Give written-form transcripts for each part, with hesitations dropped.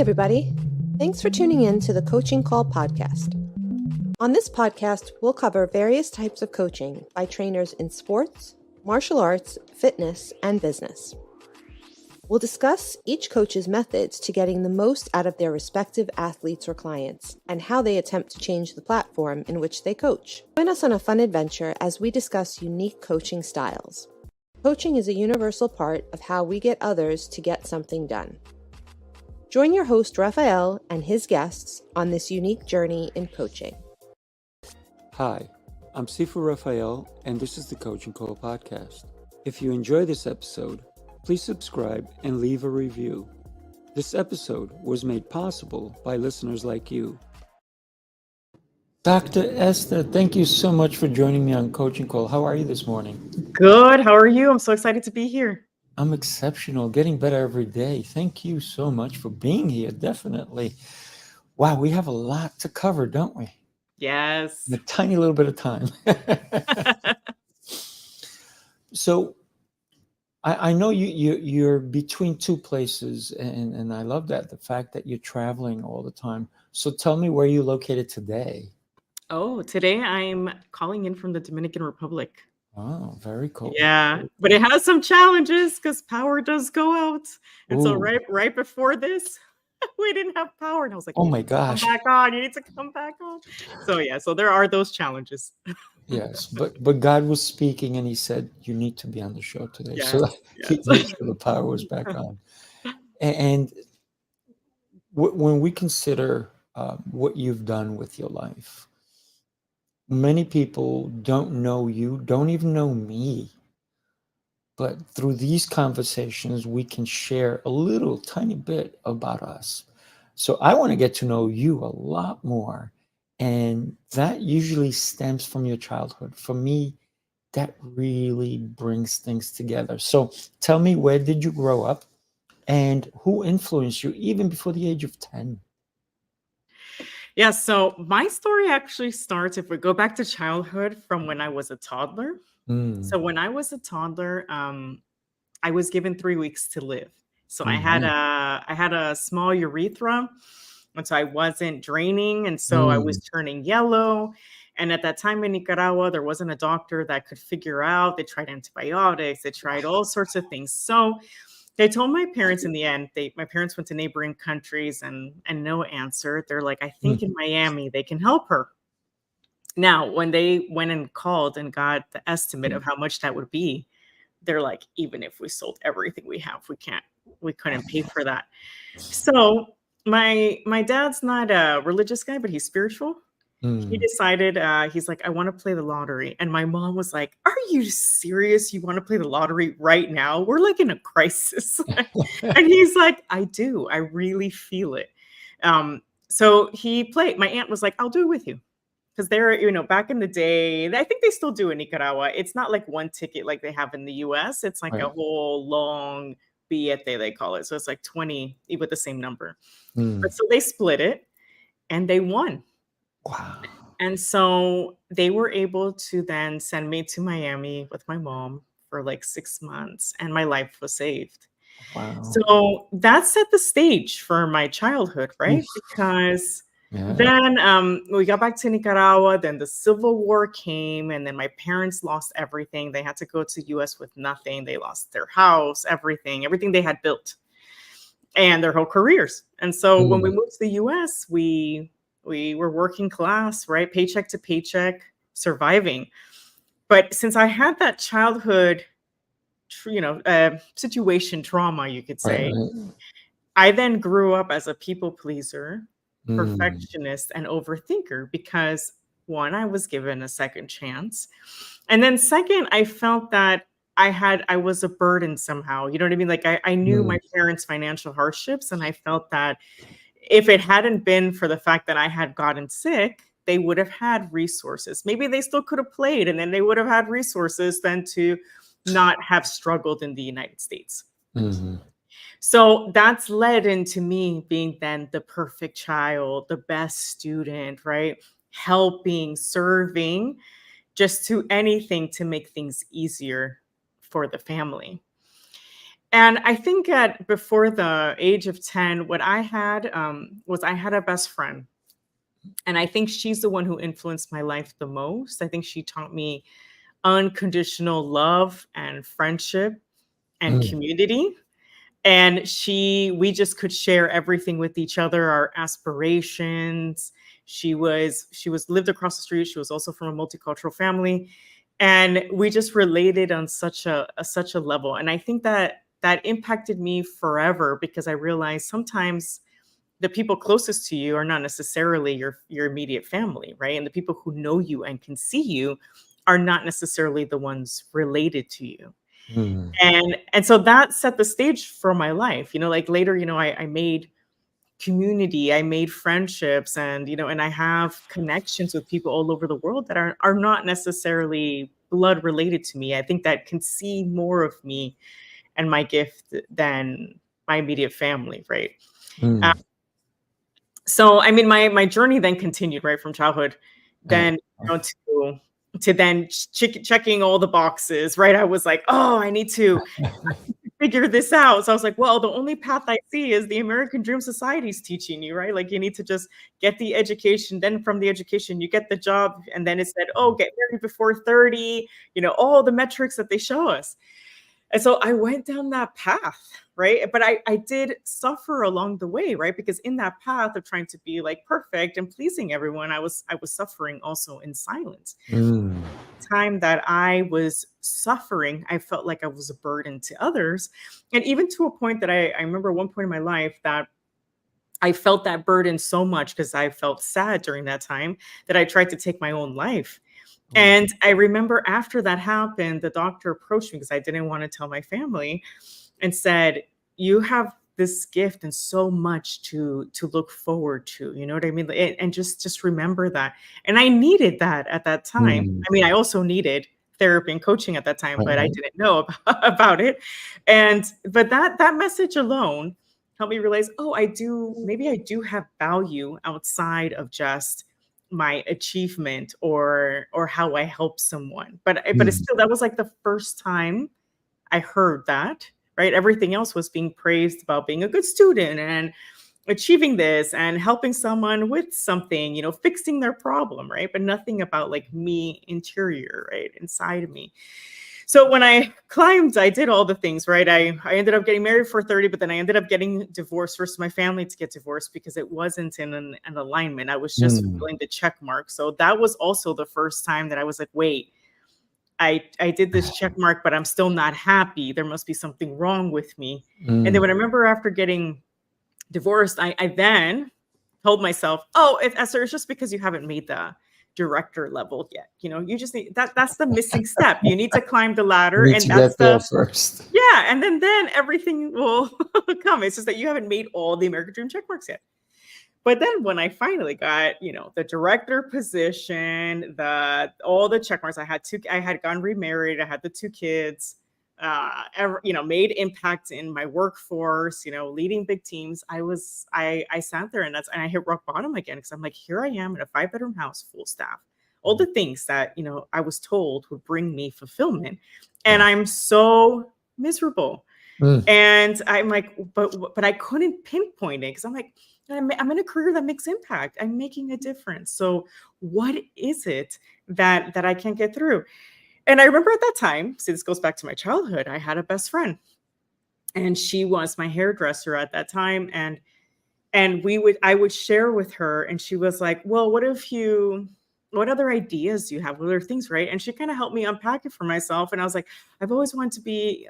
everybody. Thanks for tuning in to the Coaching Call podcast. On this podcast, we'll cover various types of coaching by trainers in sports, martial arts, fitness, and business. We'll discuss each coach's methods to getting the most out of their respective athletes or clients and how they attempt to change the platform in which they coach. Join us on a fun adventure as we discuss unique coaching styles. Coaching is a universal part of how we get others to get something done. Join your host, Raphael, and his guests on this unique journey in coaching. Hi, I'm Sifu Raphael, and this is the Coaching Call podcast. If you enjoy this episode, please subscribe and leave a review. This episode was made possible by listeners like you. Dr. Esther, thank you so much for joining me on Coaching Call. How are you this morning? Good. How are you? I'm so excited to be here. I'm exceptional, getting better every day. Thank you so much for being here, definitely. Wow, we have a lot to cover, don't we? Yes. In a tiny little bit of time. So I know you're between two places, and I love that, the fact that you're traveling all the time. So tell me where you're located today. Oh, today I'm calling in from the Dominican Republic. Oh, very cool. Yeah, Very but it has some challenges because power does go out. And so Ooh. right before this, we didn't have power. And I was like, Oh my come gosh. back on. You need to come back on. So there are those challenges. Yes, but God was speaking and he said, you need to be on the show today. Yes, So he yes. made sure the power was back on. And when we consider what you've done with your life, many people don't know you, don't even know me. But through these conversations, we can share a little tiny bit about us. So I want to get to know you a lot more. And that usually stems from your childhood. For me, that really brings things together. So tell me, where did you grow up and who influenced you even before the age of 10? Yeah, so my story actually starts, if we go back to childhood, from when I was a toddler. So when I was a toddler, I was given 3 weeks to live. So I had a small urethra, and so I wasn't draining, and so I was turning yellow. And at that time in Nicaragua, there wasn't a doctor that could figure out. They tried antibiotics, they tried all sorts of things. So they told my parents in the end, my parents went to neighboring countries and no answer. They're like, I think in Miami they can help her. Now, when they went and called and got the estimate of how much that would be, they're like, even if we sold everything we have, we couldn't pay for that. So my dad's not a religious guy, but he's spiritual. He decided, he's like, I want to play the lottery. And my mom was like, are you serious? You want to play the lottery right now? We're like in a crisis. And he's like, I do. I really feel it. So he played. My aunt was like, I'll do it with you. Because they're, back in the day, I think they still do in Nicaragua. It's not like one ticket like they have in the US. It's like a whole long billete, they call it. So it's like 20 with the same number. But so they split it and they won. Wow. And so they were able to then send me to Miami with my mom for like 6 months, and my life was saved. Wow. So that set the stage for my childhood, right? Because then we got back to Nicaragua, then the Civil War came, and then my parents lost everything. They had to go to US with nothing. They lost their house, everything they had built, and their whole careers. And so when we moved to the US, we were working class, right? Paycheck to paycheck, surviving. But since I had that childhood, situation trauma, you could say, I then grew up as a people pleaser, perfectionist, and overthinker because, one, I was given a second chance. And then second, I felt that I was a burden somehow. You know what I mean? Like I knew my parents' financial hardships, and I felt that if it hadn't been for the fact that I had gotten sick, they would have had resources. Maybe they still could have played, and then they would have had resources then to not have struggled in the United States. So that's led into me being then the perfect child, the best student, right? Helping, serving, just to anything to make things easier for the family. And I think before the age of 10, what I had was I had a best friend. And I think she's the one who influenced my life the most. I think she taught me unconditional love and friendship and Mm. community. And we just could share everything with each other, our aspirations. She was lived across the street. She was also from a multicultural family. And we just related on such a level. And I think that impacted me forever, because I realized sometimes the people closest to you are not necessarily your immediate family, right? And the people who know you and can see you are not necessarily the ones related to you. Mm. And so that set the stage for my life. Like later, I made community, I made friendships, and I have connections with people all over the world that are not necessarily blood related to me. I think that can see more of me and my gift than my immediate family, right? Mm. So I mean, my journey then continued right from childhood, Yeah. then to then checking all the boxes, right? I was like, oh, I need to figure this out. So I was like, well, the only path I see is the American Dream Society's teaching you, right? Like you need to just get the education. Then from the education, you get the job. And then it said, oh, get married before 30, all the metrics that they show us. And so I went down that path, right? But I did suffer along the way, right? Because in that path of trying to be like perfect and pleasing everyone, I was suffering also in silence. Mm. Time that I was suffering, I felt like I was a burden to others. And even to a point that I remember one point in my life that I felt that burden so much because I felt sad during that time that I tried to take my own life. And I remember after that happened, the doctor approached me because I didn't want to tell my family and said, you have this gift and so much to look forward to, you know what I mean? And just remember that. And I needed that at that time. Mm. I mean, I also needed therapy and coaching at that time, but I Right. didn't know about it. But that message alone helped me realize, oh, maybe I do have value outside of just my achievement or how I help someone. But it's Mm. still, that was like the first time I heard that, right? Everything else was being praised about being a good student and achieving this and helping someone with something, fixing their problem, right? But nothing about like me interior, right? Inside of me. So when I climbed, I did all the things, right? I ended up getting married for 30, but then I ended up getting divorced, forced my family to get divorced because it wasn't in an alignment. I was just Mm. fulfilling the check mark. So that was also the first time that I was like, wait, I did this check mark, but I'm still not happy. There must be something wrong with me. And then Mm. when I remember after getting divorced, I then told myself, oh, Esther, it's just because you haven't made the director level yet. You just need that's the missing step. You need to climb the You ladder, need and to that's get there the first. yeah, and then everything will come. It's just that you haven't made all the American Dream check marks yet. But then when I finally got, the director position, all the check marks, I had gotten remarried, I had the 2 kids, made impact in my workforce, leading big teams. I sat there and I hit rock bottom again because I'm like, here I am in a 5-bedroom house, full staff, all the things that, I was told would bring me fulfillment. And Yeah. I'm so miserable. Mm. And I'm like, but I couldn't pinpoint it because I'm like, I'm in a career that makes impact. I'm making a difference. So what is it that I can't get through? And I remember at that time, see, this goes back to my childhood. I had a best friend, and she was my hairdresser at that time. And I would share with her, and she was like, well, what other ideas do you have? What other things, right? And she kind of helped me unpack it for myself. And I was like, I've always wanted to be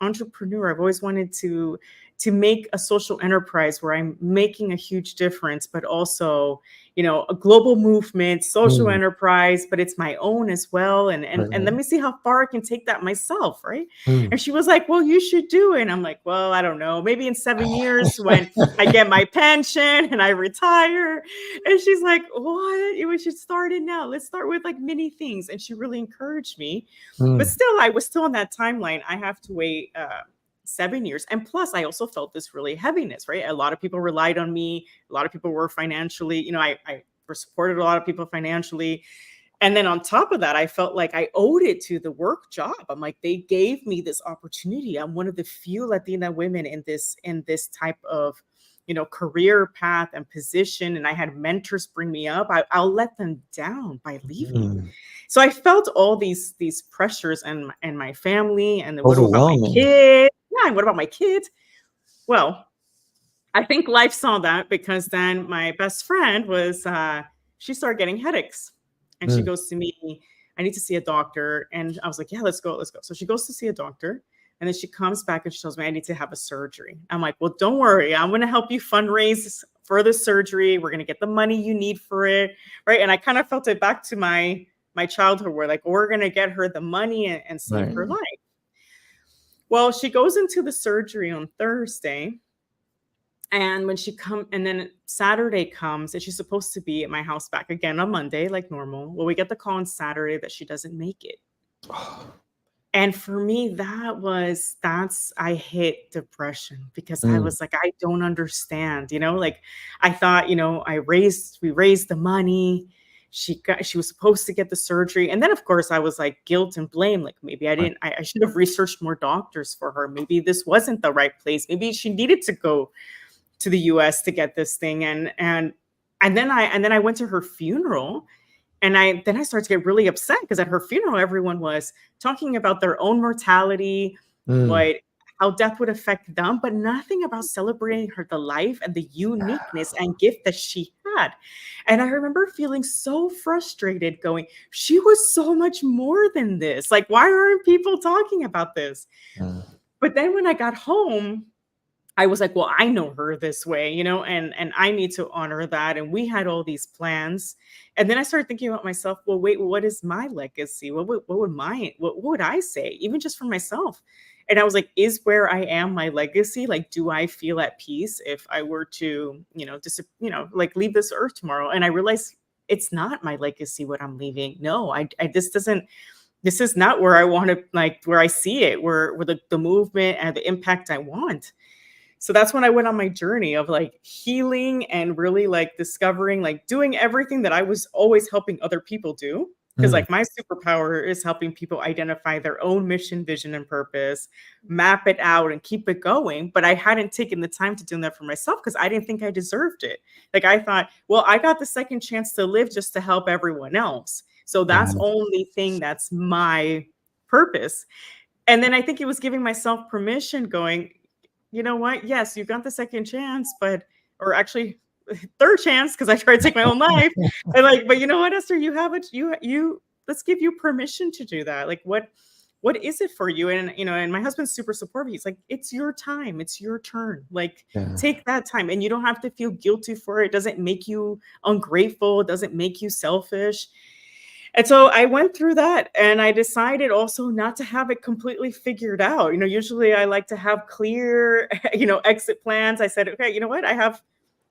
entrepreneur. I've always wanted to make a social enterprise where I'm making a huge difference, but also, a global movement, social Mm. enterprise, but it's my own as well. And Right. let me see how far I can take that myself, right? Mm. And she was like, well, you should do it. And I'm like, well, I don't know. Maybe in 7 years when I get my pension and I retire. And she's like, what? We should start it now. Let's start with like many things. And she really encouraged me. But Mm. still, I was still on that timeline. I have to wait 7 years. And plus, I also felt this really heaviness, right? A lot of people relied on me. A lot of people were financially, I supported a lot of people financially. And then on top of that, I felt like I owed it to the work job. I'm like, they gave me this opportunity. I'm one of the few Latina women in this type of, career path and position. And I had mentors bring me up. I'll let them down by leaving. So I felt all these pressures and my family, and then what about my Overwhelming. kids? Yeah, and what about my kids? Well, I think life saw that, because then my best friend was she started getting headaches, and she goes to me, I need to see a doctor. And I was like, yeah, let's go. So she goes to see a doctor, and then she comes back and she tells me I need to have a surgery. I'm like, well, don't worry, I'm going to help you fundraise for the surgery. We're going to get the money you need for it, right? And I kind of felt it back to my childhood, where like, we're going to get her the money and save her life. Well, she goes into the surgery on Thursday. And when and then Saturday comes, and she's supposed to be at my house back again on Monday, like normal. Well, we get the call on Saturday that she doesn't make it. And for me, I hit depression, because I was like, I don't understand, like I thought, we raised the money. She was supposed to get the surgery. And then of course I was like guilt and blame. Like maybe I should have researched more doctors for her. Maybe this wasn't the right place. Maybe she needed to go to the US to get this thing. And then I went to her funeral, and then I started to get really upset, because at her funeral, everyone was talking about their own mortality, how death would affect them, but nothing about celebrating the life and the uniqueness and gift that she had. And I remember feeling so frustrated, going, she was so much more than this. Like, why aren't people talking about this? But then when I got home, I was like, well, I know her this way, and I need to honor that. And we had all these plans. And then I started thinking about myself, well, wait, what is my legacy? What would I say, even just for myself? And I was like, is where I am my legacy? Like, do I feel at peace if I were to, like leave this earth tomorrow? And I realized it's not my legacy, what I'm leaving. No, this is not where I want to, like, where I see it, where the movement and the impact I want. So that's when I went on my journey of like healing and really like discovering, like doing everything that I was always helping other people do. Because like my superpower is helping people identify their own mission, vision, and purpose, map it out and keep it going. But I hadn't taken the time to do that for myself, because I didn't think I deserved it. Like I thought, well, I got the second chance to live just to help everyone else. So that's only thing that's my purpose. And then I think it was giving myself permission, going, you know what? Yes, you got the second chance, or actually third chance, because I tried to take my own life. But you know what, Esther, you have it. You let's give you permission to do that. Like, what is it for you? And and my husband's super supportive. He's like, it's your time, it's your turn. Like, take that time, and you don't have to feel guilty for it. It doesn't make you ungrateful. It doesn't make you selfish. And so I went through that, and I decided also not to have it completely figured out. Usually I like to have clear, exit plans. I said, okay, you know what? I have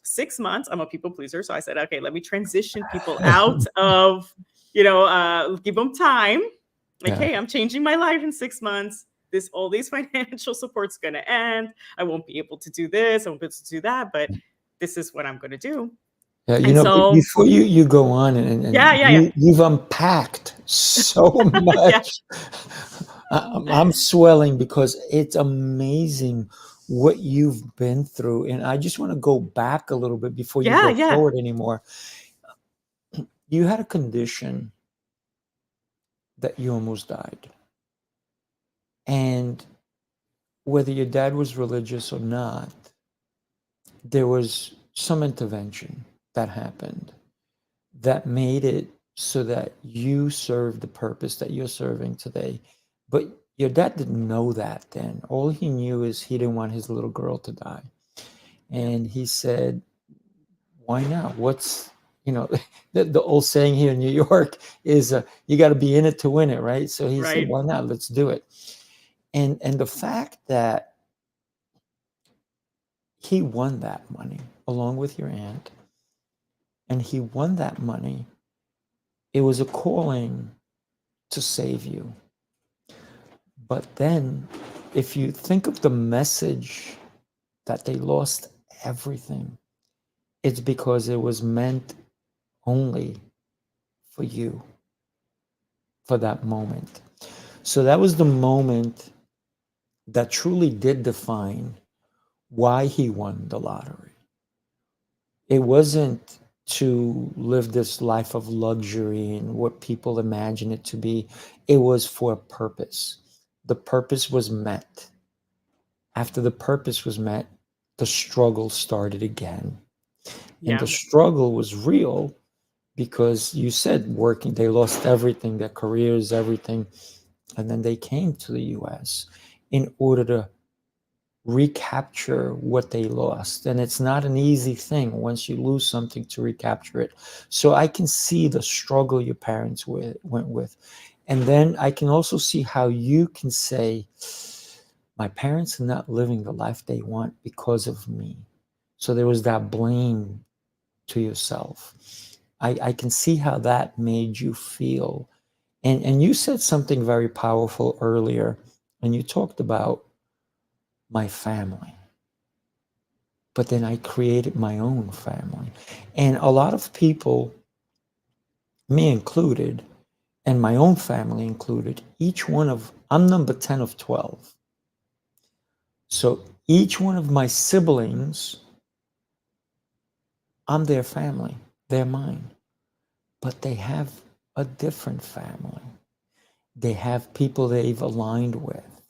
6 months. I'm a people pleaser. So I said, okay, let me transition people out of, give them time. Like, hey, I'm changing my life in 6 months. All these financial support's going to end. I won't be able to do this. I won't be able to do that, but this is what I'm going to do. Yeah, before you go on, and you've unpacked so much. I'm swelling, because it's amazing what you've been through. And I just want to go back a little bit before you go forward anymore. You had a condition that you almost died. And whether your dad was religious or not, there was some intervention that happened that made it so that you serve the purpose that you're serving today. But your dad didn't know that then. All he knew is he didn't want his little girl to die. And he said, why not? What's, the old saying here in New York is you got to be in it to win it, right? So he said, why not? Let's do it. And the fact that he won that money along with your aunt, and he won that money, it was a calling to save you. But then if you think of the message that they lost everything, it's because it was meant only for you. for that moment. So that was the moment that truly did define why he won the lottery. It wasn't to live this life of luxury and what people imagine it to be. It was for a purpose. The purpose was met. After the purpose was met, the struggle started again. And the Yeah. struggle was real because you said working, they lost everything, their careers, everything. And then they came to the US in order to recapture what they lost. And it's not an easy thing once you lose something to recapture it. So I can see the struggle your parents went with. And then I can also see how you can say, my parents are not living the life they want because of me. So there was that blame to yourself. I can see how that made you feel. And you said something very powerful earlier, and you talked about my family. But then I created my own family. And a lot of people, me included, and my own family included, I'm number 10 of 12. So each one of my siblings, I'm their family, they're mine. But they have a different family. They have people they've aligned with,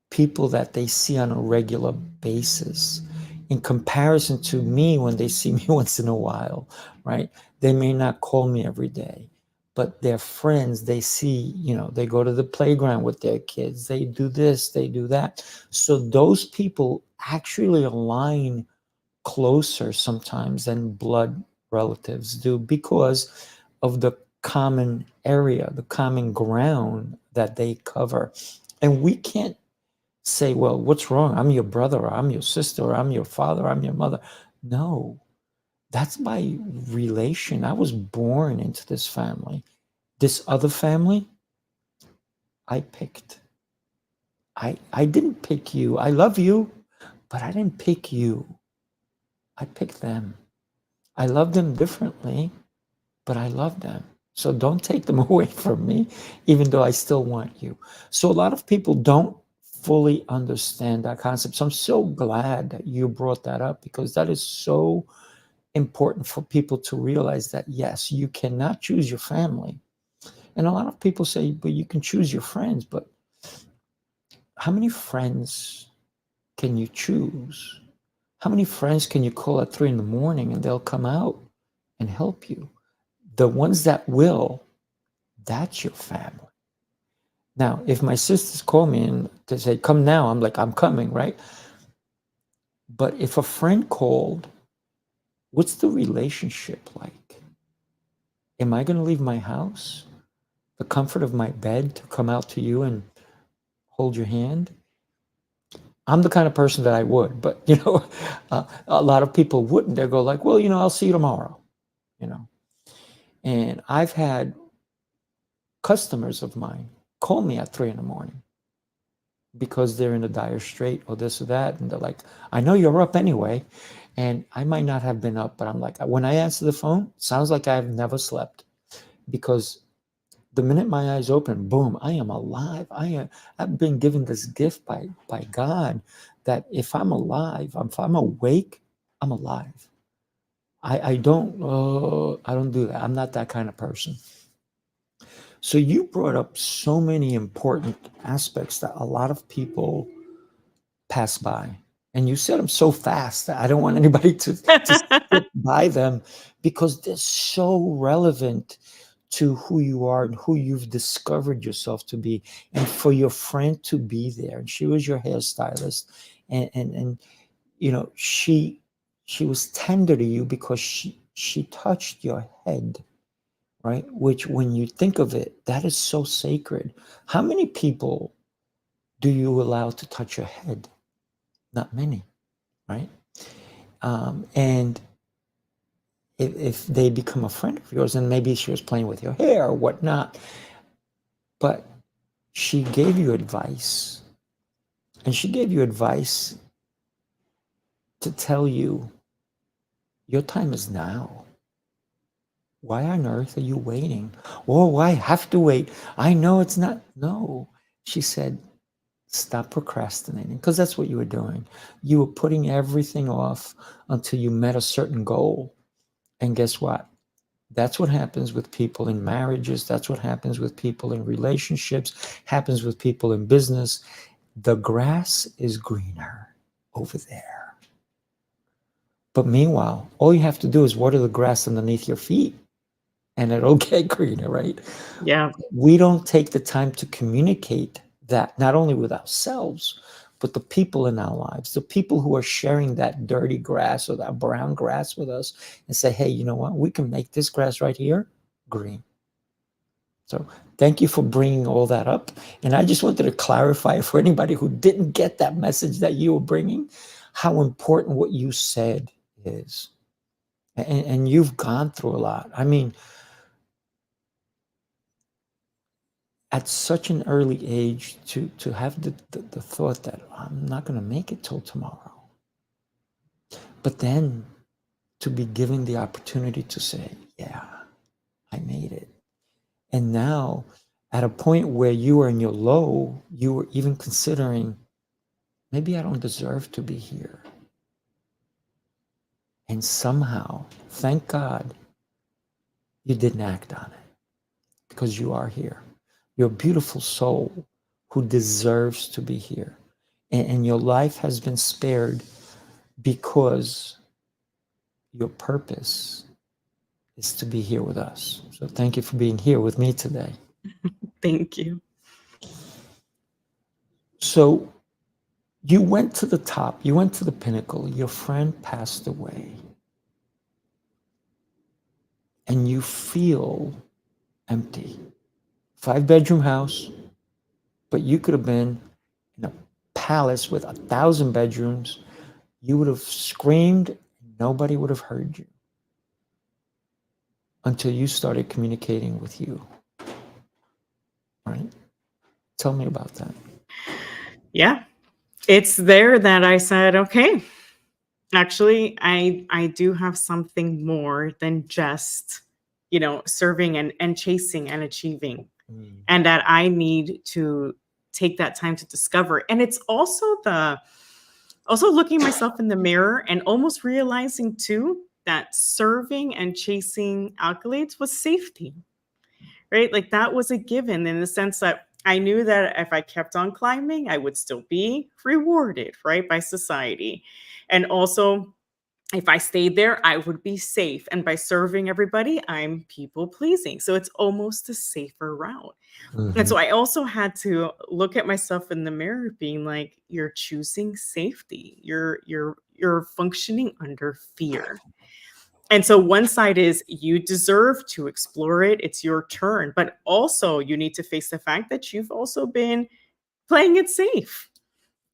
people that they see on a regular basis. In comparison to me, when they see me once in a while, right? They may not call me every day, but their friends, they see, they go to the playground with their kids, they do this, they do that. So those people actually align closer sometimes than blood relatives do because of the common area, the common ground that they cover. And we can't say, well, what's wrong? I'm your brother, or I'm your sister, or I'm your father, or I'm your mother. No, that's my relation. I was born into this family. This other family, I picked. I didn't pick you. I love you, but I didn't pick you. I picked them. I love them differently, but I love them. So don't take them away from me, even though I still want you. So a lot of people don't fully understand that concept. So I'm so glad that you brought that up because that is so important for people to realize that, yes, you cannot choose your family. And a lot of people say, but you can choose your friends. But how many friends can you choose? How many friends can you call at 3 a.m. and they'll come out and help you? The ones that will, that's your family. Now, if my sisters call me and they say, come now, I'm like, I'm coming, right? But if a friend called, what's the relationship like? Am I going to leave my house, the comfort of my bed, to come out to you and hold your hand? I'm the kind of person that I would, but a lot of people wouldn't. They go like, well, I'll see you tomorrow, And I've had customers of mine call me at 3 a.m. because they're in a dire strait or this or that. And they're like, I know you're up anyway. And I might not have been up, but I'm like, when I answer the phone, it sounds like I've never slept because the minute my eyes open, boom, I am alive. I've been given this gift by God that if I'm alive, if I'm awake, I'm alive. I don't do that. I'm not that kind of person. So you brought up so many important aspects that a lot of people pass by. And you said them so fast that I don't want anybody to skip by them because they're so relevant to who you are and who you've discovered yourself to be. And for your friend to be there, and she was your hairstylist, and she was tender to you because she touched your head, right? Which, when you think of it, that is so sacred. How many people do you allow to touch your head? Not many, right? And if they become a friend of yours, and maybe she was playing with your hair or whatnot, but she gave you advice, and she gave you advice to tell you your time is now. Why on earth are you waiting? Oh, why have to wait? I know it's not. No. She said, stop procrastinating, because that's what you were doing. You were putting everything off until you met a certain goal. And guess what? That's what happens with people in marriages. That's what happens with people in relationships, happens with people in business. The grass is greener over there. But meanwhile, all you have to do is water the grass underneath your feet and it'll get greener, right? Yeah. We don't take the time to communicate that, not only with ourselves, but the people in our lives, the people who are sharing that dirty grass or that brown grass with us, and say, hey, you know what? We can make this grass right here green. So thank you for bringing all that up. And I just wanted to clarify for anybody who didn't get that message that you were bringing, how important what you said is. And you've gone through a lot. I mean, at such an early age to have the thought that I'm not going to make it till tomorrow. But then to be given the opportunity to say, yeah, I made it. And now at a point where you are in your low, you were even considering, maybe I don't deserve to be here. And somehow, thank God, you didn't act on it, because you are here. You're a beautiful soul who deserves to be here. And your life has been spared because your purpose is to be here with us. So thank you for being here with me today. Thank you. So you went to the top, you went to the pinnacle, your friend passed away. And you feel empty. 5-bedroom house, but you could have been in a palace with 1,000 bedrooms. You would have screamed, nobody would have heard you until you started communicating with you. Right? Tell me about that. Yeah. It's there that I said, okay, actually, I do have something more than just, serving and chasing and achieving. And that I need to take that time to discover. And it's also looking myself in the mirror and almost realizing too that serving and chasing accolades was safety, right? Like that was a given in the sense that I knew that if I kept on climbing, I would still be rewarded, right, by society. And also, if I stayed there, I would be safe. And by serving everybody, I'm people pleasing. So it's almost a safer route. Mm-hmm. And so I also had to look at myself in the mirror being like, you're choosing safety. You're functioning under fear. And so one side is you deserve to explore it. It's your turn. But also you need to face the fact that you've also been playing it safe.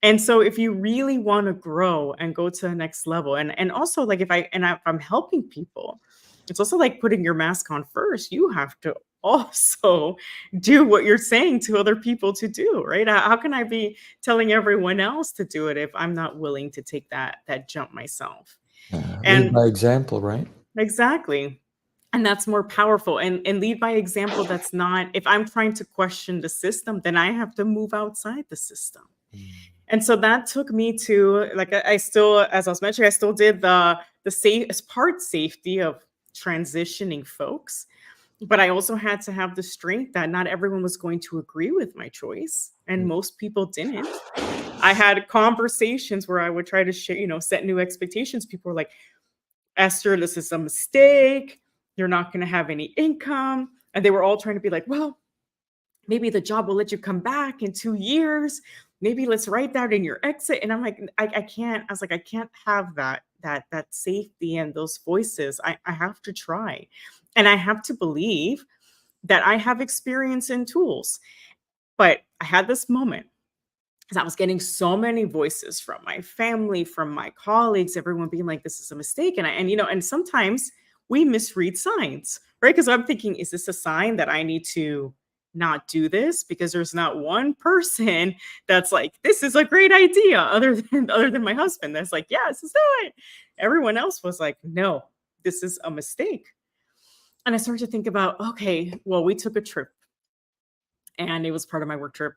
And so if you really want to grow and go to the next level, and also like if I'm helping people, it's also like putting your mask on first. You have to also do what you're saying to other people to do, right? How can I be telling everyone else to do it if I'm not willing to take that jump myself? Lead by example, right? Exactly. And that's more powerful. And lead by example. That's not, if I'm trying to question the system, then I have to move outside the system. And so that took me to, like, I still, as I was mentioning, I still did the safe as part safety of transitioning folks. But I also had to have the strength that not everyone was going to agree with my choice. And most people didn't. I had conversations where I would try to share, set new expectations. People were like, Esther, this is a mistake. You're not going to have any income. And they were all trying to be like, well, maybe the job will let you come back in 2 years. Maybe let's write that in your exit. And I'm like, I can't. I was like, I can't have that safety and those voices. I have to try. And I have to believe that I have experience and tools. But I had this moment because I was getting so many voices from my family, from my colleagues, everyone being like, this is a mistake. And sometimes we misread signs, right? Because I'm thinking, is this a sign that I need to not do this? Because there's not one person that's like, this is a great idea, other than my husband that's like, yes, let's do it. Everyone else was like, no, this is a mistake. And I started to think about, okay, well, we took a trip and it was part of my work trip.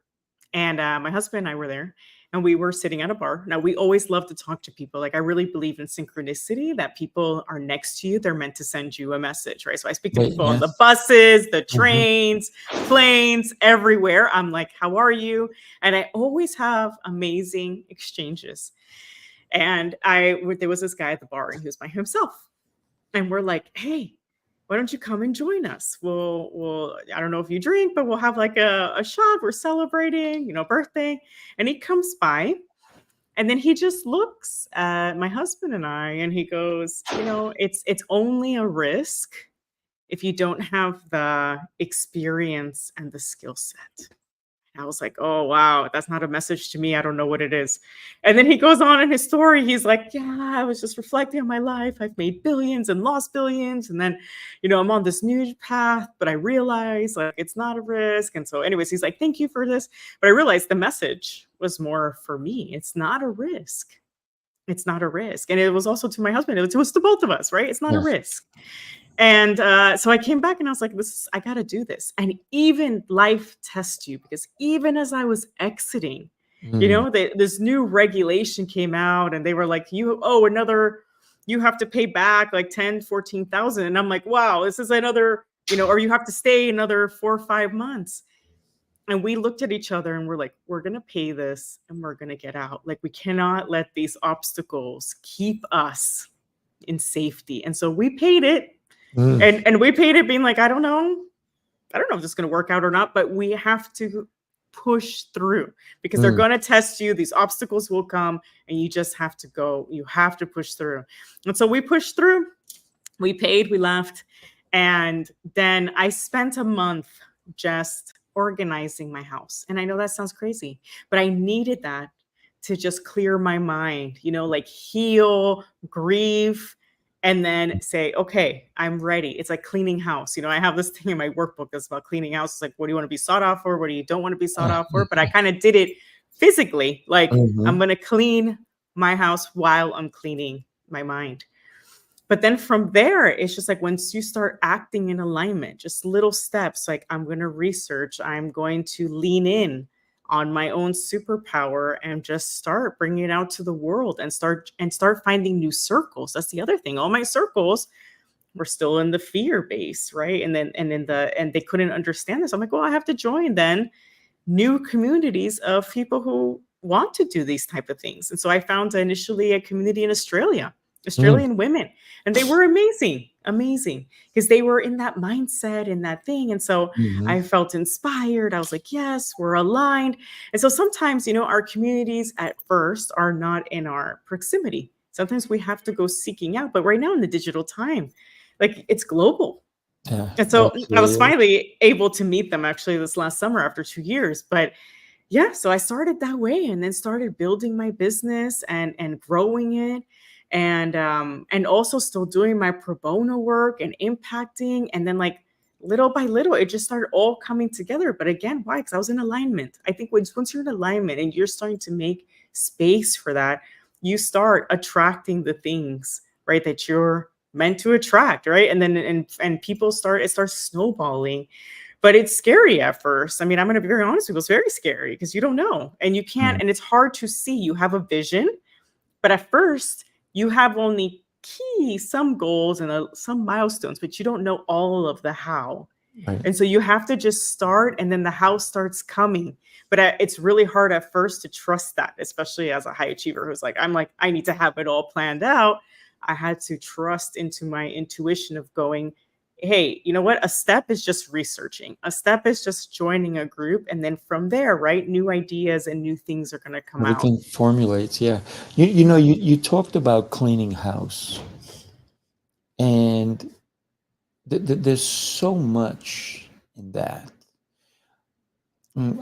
And my husband and I were there and we were sitting at a bar. Now, we always love to talk to people. Like, I really believe in synchronicity, that people are next to you. They're meant to send you a message, right? So I speak to Wait, people on the yes. buses, the Mhm. trains, planes, everywhere. I'm like, how are you? And I always have amazing exchanges. And there was this guy at the bar and he was by himself. And we're like, hey, why don't you come and join us? We'll I don't know if you drink, but we'll have like a shot. We're celebrating, birthday. And he comes by and then he just looks at my husband and I and he goes, it's only a risk if you don't have the experience and the skill set. I was like, oh, wow, that's not a message to me. I don't know what it is. And then he goes on in his story. He's like, yeah, I was just reflecting on my life. I've made billions and lost billions. And then, I'm on this new path, but I realized like it's not a risk. And so, anyways, he's like, thank you for this. But I realized the message was more for me. It's not a risk. It's not a risk. And it was also to my husband. It was to both of us, right? It's not a Yes. risk. And so I came back and I was like, I got to do this. And even life tests you, because even as I was exiting, Mm. this new regulation came out and they were like, you have to pay back like 10, 14,000. And I'm like, wow, this is another, or you have to stay another 4 or 5 months. And we looked at each other and we're like, we're going to pay this and we're going to get out. Like, we cannot let these obstacles keep us in safety. And so we paid it. Mm. And we paid it being like, I don't know if this is going to work out or not, but we have to push through because they're Mm. going to test you. These obstacles will come and you just have to go. You have to push through. And so we pushed through, we paid, we left. And then I spent a month just organizing my house. And I know that sounds crazy, but I needed that to just clear my mind, like heal, grieve, and then say, okay, I'm ready. It's like cleaning house. I have this thing in my workbook that's about cleaning house. It's like, what do you want to be sought out for? What do you don't want to be sought out for? But I kind of did it physically. Like, I'm Mhm. going to clean my house while I'm cleaning my mind. But then from there, it's just like once you start acting in alignment, just little steps, like I'm going to research, I'm going to lean in on my own superpower and just start bringing it out to the world and start finding new circles. That's the other thing. All my circles were still in the fear base, right? And they couldn't understand this. I'm like, well, I have to join then new communities of people who want to do these type of things. And so I found initially a community in Mm. Australian women, and they were amazing, because they were in that mindset and that thing. And so Mhm. I felt inspired. I was like, yes, we're aligned. And so sometimes, our communities at first are not in our proximity. Sometimes we have to go seeking out. But right now in the digital time, like, it's global. Yeah, And so I was absolutely. finally able to meet them actually this last summer after 2 years. But yeah, so I started that way and then started building my business and growing it, and also still doing my pro bono work and impacting. And then, like, little by little, it just started all coming together. But again, why? Because I was in alignment. I think once you're in alignment and you're starting to make space for that, you start attracting the things, right, that you're meant to attract, right? And then and people it starts snowballing. But it's scary at first. I mean, I'm going to be very honest with you. It's very scary because you don't know and you can't, Mm. and it's hard to see. You have a vision, but at first you have only some goals and some milestones, but you don't know all of the how. Right. And so you have to just start, and then the how starts coming. But it's really hard at first to trust that, especially as a high achiever who's like, I need to have it all planned out. I had to trust into my intuition of going, hey, you know what? A step is just researching. A step is just joining a group. And then from there, right, new ideas and new things are going to come out. Everything formulates, yeah. You talked about cleaning house, and there's so much in that.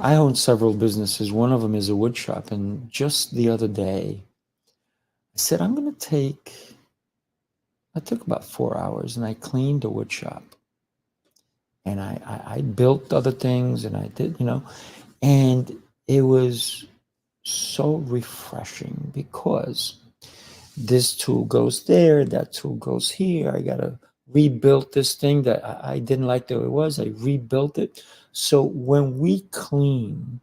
I own several businesses. One of them is a wood shop, and just the other day, I said, I took about 4 hours, and I cleaned the wood shop. And I built other things, and I did, and it was so refreshing because this tool goes there, that tool goes here. I got to rebuilt this thing that I didn't like the way it was. I rebuilt it. So when we clean,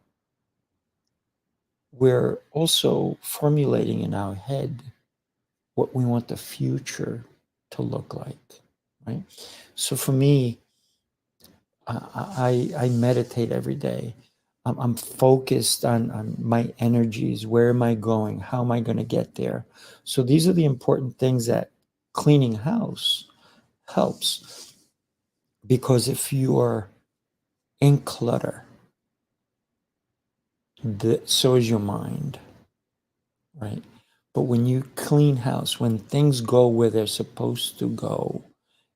we're also formulating in our head what we want the future to look like, right? So for me, I meditate every day. I'm focused on my energies. Where am I going? How am I going to get there? So these are the important things that cleaning house helps, because if you are in clutter, so is your mind, right? But when you clean house, when things go where they're supposed to go,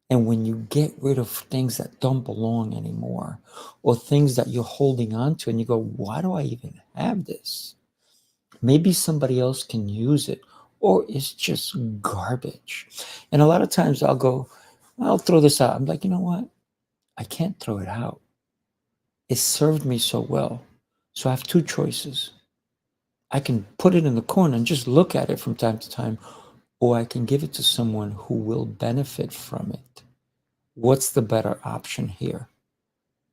and when you get rid of things that don't belong anymore, or things that you're holding on to, and you go, why do I even have this? Maybe somebody else can use it, or it's just garbage. And a lot of times I'll throw this out. I'm like, you know what? I can't throw it out. It served me so well. So I have two choices. I can put it in the corner and just look at it from time to time, or I can give it to someone who will benefit from it. What's the better option here?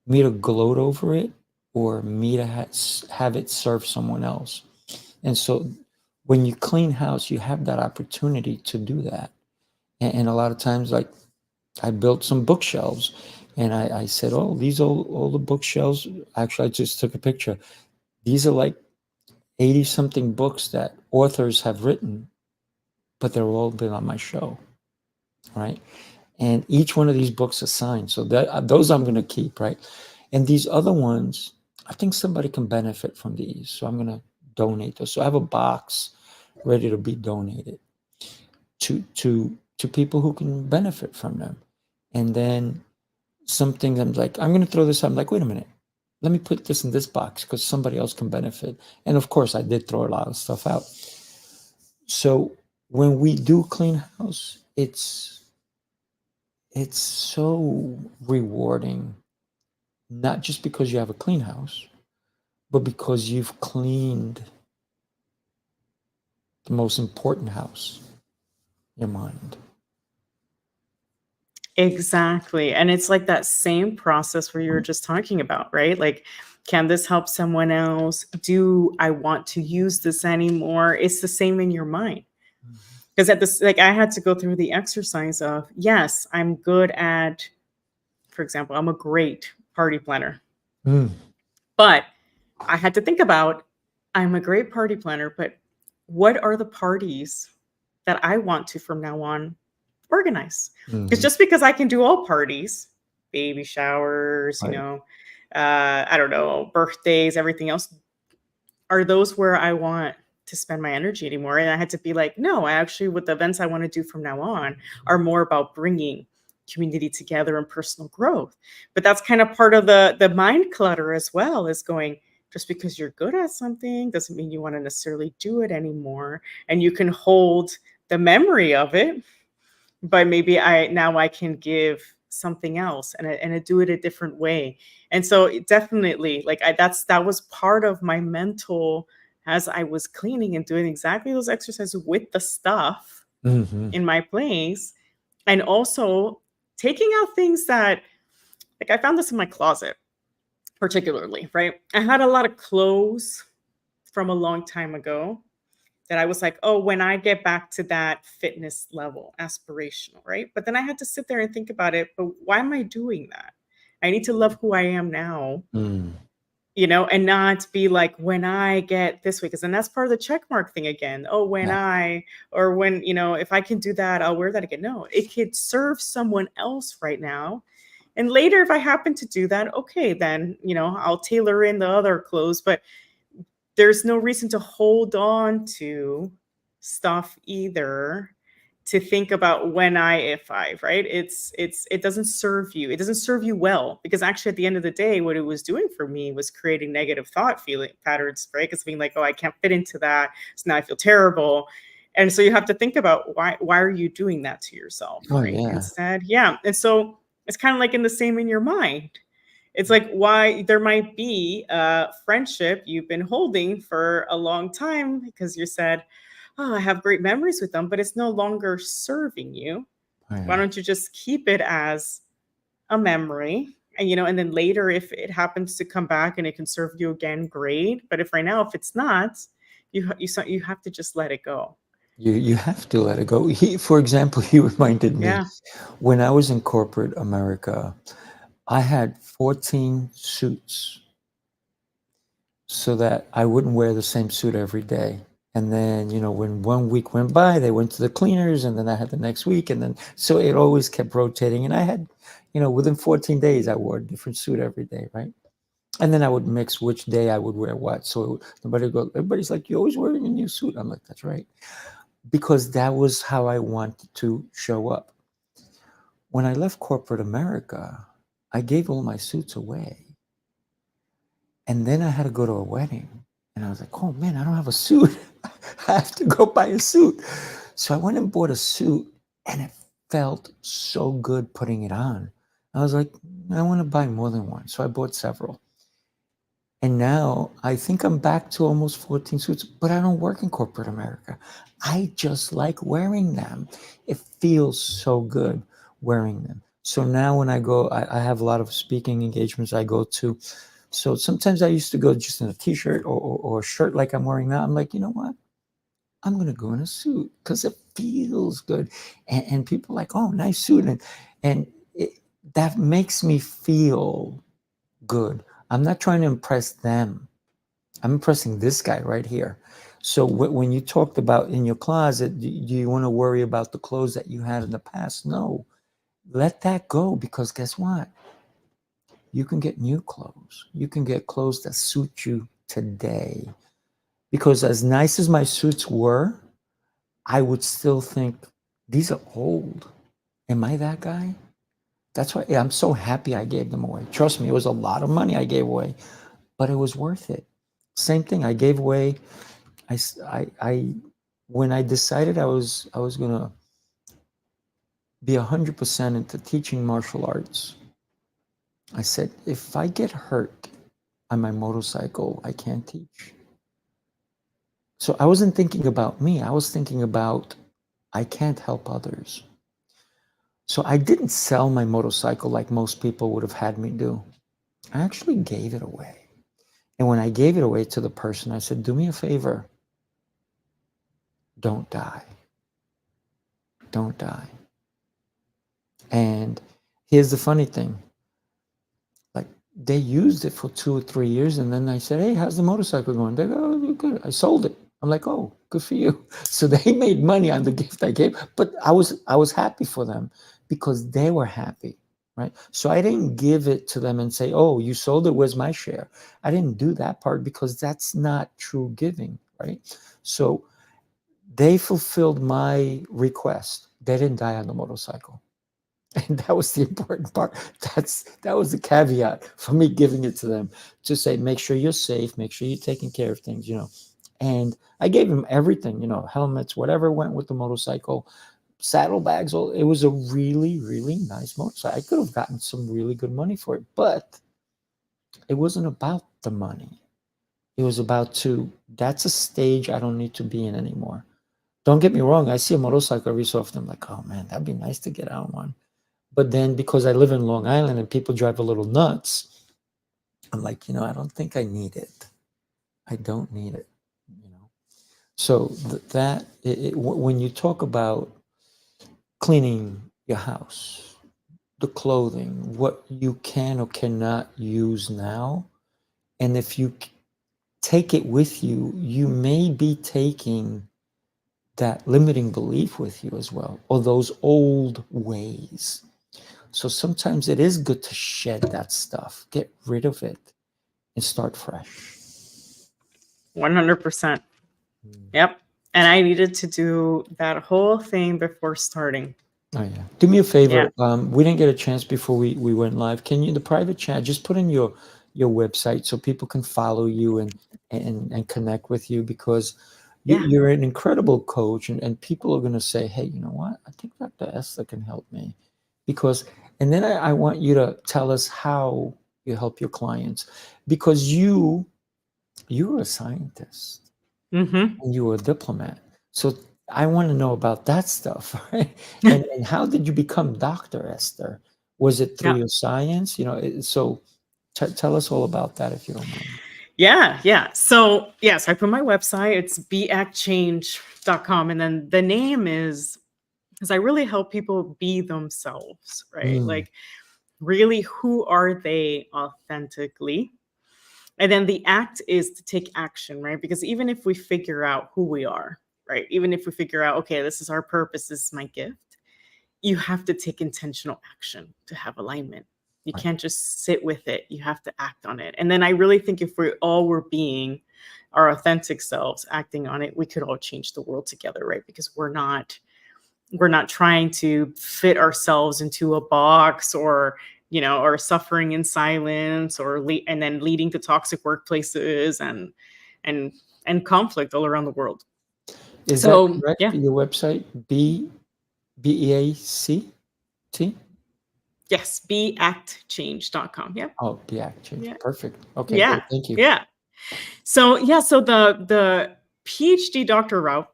Me to gloat over it, or me to have it serve someone else? And so when you clean house, you have that opportunity to do that. And a lot of times, like, I built some bookshelves, and I said, oh, these are all the bookshelves. Actually, I just took a picture. These are like 80 something books that authors have written, but they're all been on my show, right? And each one of these books is signed. So that those I'm going to keep, right? And these other ones, I think somebody can benefit from these. So I'm going to donate those. So I have a box ready to be donated to people who can benefit from them. And then something I'm like, I'm going to throw this out. I'm like, wait a minute. Let me put this in this box because somebody else can benefit. And of course, I did throw a lot of stuff out. So when we do clean house, it's so rewarding, not just because you have a clean house, but because you've cleaned the most important house, your mind. Exactly. And it's like that same process where you were just talking about, right? Like, can this help someone else? Do I want to use this anymore? It's the same in your mind. Because at this, like, I had to go through the exercise of, yes, I'm good at, for example, I'm a great party planner. But I had to think about, I'm a great party planner, but what are the parties that I want to from now on organize? Because just because I can do all parties, baby showers, Right. I don't know, birthdays, everything else, are those where I want to spend my energy anymore? And I had to be like, no, I actually, with the events I want to do from now on are more about bringing community together and personal growth. But that's kind of part of the mind clutter as well, is going, just because you're good at something doesn't mean you want to necessarily do it anymore. And you can hold the memory of it, but maybe I can give something else and do it a different way. And so it definitely, like, that was part of my mental, as I was cleaning and doing exactly those exercises with the stuff in my place, and also taking out things that, like, I found this in my closet particularly, right? I had a lot of clothes from a long time ago that I was like, oh, when I get back to that fitness level, aspirational, right? But then I had to sit there and think about it. But why am I doing that? I need to love who I am now, and not be like, when I get this way, because then that's part of the check mark thing again. Oh, when if I can do that, I'll wear that again. No, it could serve someone else right now. And later, if I happen to do that, okay, then, I'll tailor in the other clothes. But there's no reason to hold on to stuff either, to think about if I, right? It doesn't serve you. It doesn't serve you well, because actually at the end of the day, what it was doing for me was creating negative thought feeling patterns, right? Because being like, oh, I can't fit into that. So now I feel terrible. And so you have to think about why are you doing that to yourself, Oh, right? yeah. Instead, yeah. And so it's kind of like in the same in your mind. It's like, why there might be a friendship you've been holding for a long time because you said, oh, I have great memories with them, but it's no longer serving you. Oh, Why yeah. don't you just keep it as a memory? And, you know, and then later, if it happens to come back and it can serve you again, great. But if right now, if it's not, you have to just let it go. You have to let it go. For example, he reminded me Yeah. when I was in corporate America, I had 14 suits so that I wouldn't wear the same suit every day. And then, you know, when 1 week went by, they went to the cleaners, and then I had the next week. And then, so it always kept rotating. And I had, you know, within 14 days, I wore a different suit every day, right? And then I would mix which day I would wear what. So nobody would go, everybody's like, you're always wearing a new suit. I'm like, that's right. Because that was how I wanted to show up. When I left corporate America, I gave all my suits away. And then I had to go to a wedding. And I was like, oh man, I don't have a suit. I have to go buy a suit. So I went and bought a suit, and it felt so good putting it on. I was like, I want to buy more than one. So I bought several. And now I think I'm back to almost 14 suits, but I don't work in corporate America. I just like wearing them. It feels so good wearing them. So now when I go, I have a lot of speaking engagements I go to. So sometimes I used to go just in a t-shirt or a shirt like I'm wearing now. I'm like, you know what? I'm going to go in a suit because it feels good. And people are like, oh, nice suit. And that makes me feel good. I'm not trying to impress them. I'm impressing this guy right here. So when you talked about in your closet, do you want to worry about the clothes that you had in the past? No, let that go, because guess what? You can get new clothes. You can get clothes that suit you today. Because as nice as my suits were, I would still think, these are old. Am I that guy? That's why I'm so happy I gave them away. Trust me, it was a lot of money I gave away, but it was worth it. Same thing, I gave away. I when I decided I was gonna be 100% into teaching martial arts, I said, if I get hurt on my motorcycle, I can't teach. So I wasn't thinking about me. I was thinking about, I can't help others. So I didn't sell my motorcycle like most people would have had me do. I actually gave it away. And when I gave it away to the person, I said, do me a favor. Don't die. Don't die. And here's the funny thing. Like, they used it for 2 or 3 years, and then I said, hey, how's the motorcycle going? They go, oh, good. I sold it. I'm like, oh, good for you. So they made money on the gift I gave, but I was happy for them because they were happy, right? So I didn't give it to them and say, oh, you sold it, where's my share? I didn't do that part because that's not true giving, right? So they fulfilled my request. They didn't die on the motorcycle. And that was the important part. That was the caveat for me giving it to them, to say, make sure you're safe, make sure you're taking care of things, you know. And I gave them everything, you know, helmets, whatever went with the motorcycle, saddlebags. It was a really, really nice motorcycle. I could have gotten some really good money for it, but it wasn't about the money. It was about that's a stage I don't need to be in anymore. Don't get me wrong. I see a motorcycle every so often. I'm like, oh man, that'd be nice to get out on one. But then because I live in Long Island and people drive a little nuts, I'm like, you know, I don't think I need it. I don't need it, you know. So when you talk about cleaning your house, the clothing, what you can or cannot use now, and if you take it with you, you may be taking that limiting belief with you as well, or those old ways. So sometimes it is good to shed that stuff, get rid of it, and start fresh. 100%. Yep. And I needed to do that whole thing before starting. Oh yeah. Do me a favor. Yeah. We didn't get a chance before we went live. Can you, in the private chat, just put in your website so people can follow you and connect with you, because Yeah. you're an incredible coach, and people are going to say, hey, you know what? I think Dr. Esther can help me, because, and then I want you to tell us how you help your clients, because you're a scientist. Mm-hmm. And you were a diplomat. So I want to know about that stuff, right? And how did you become Dr. Esther? Was it through Yeah. your science? So tell us all about that if you don't mind. Yeah. So yes, I put my website, it's beactchange.com. And then the name is because I really help people be themselves, right? Mm, Like really, who are they authentically? And then the act is to take action, right? Because even if we figure out who we are, right? Even if we figure out, okay, this is our purpose, this is my gift, you have to take intentional action to have alignment. You right. can't just sit with it. You have to act on it. And then I really think if we all were being our authentic selves, acting on it, we could all change the world together, right? Because we're not trying to fit ourselves into a box or or suffering in silence or and then leading to toxic workplaces and and conflict all around the world. Is that So correct? yeah, Your website, BEACT? yes, beactchange.com. Yeah. Oh, BEACT change. Yeah. Perfect. Okay, Yeah. great. Thank you. Yeah. So the PhD doctor route,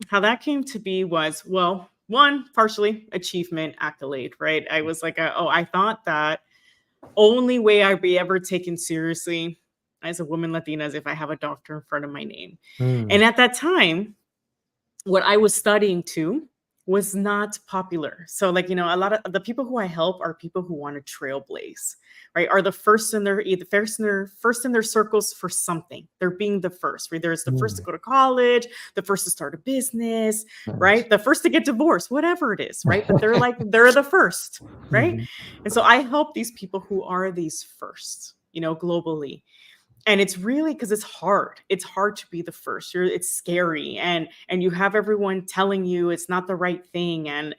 how that came to be was, well, one, partially achievement accolade, right? I was like, I thought that only way I'd be ever taken seriously as a woman Latina is if I have a doctor in front of my name. Mm, And at that time, what I was studying too was not popular. So like, a lot of the people who I help are people who want to trailblaze, right? Are the first in their either first in their circles for something. They're being the first, right? There's the first to mm, go to college, the first to start a business, nice. right? The first to get divorced, whatever it is, right? But they're the first, right? Mhm, And so I help these people who are these first, globally. And it's really because it's hard. It's hard to be the first. It's scary, and you have everyone telling you it's not the right thing, and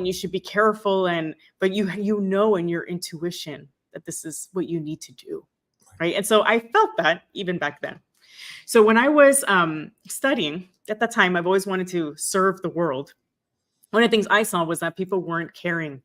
you should be careful, but you know in your intuition that this is what you need to do, right? And so I felt that even back then. So when I was studying at that time, I've always wanted to serve the world. One of the things I saw was that people weren't caring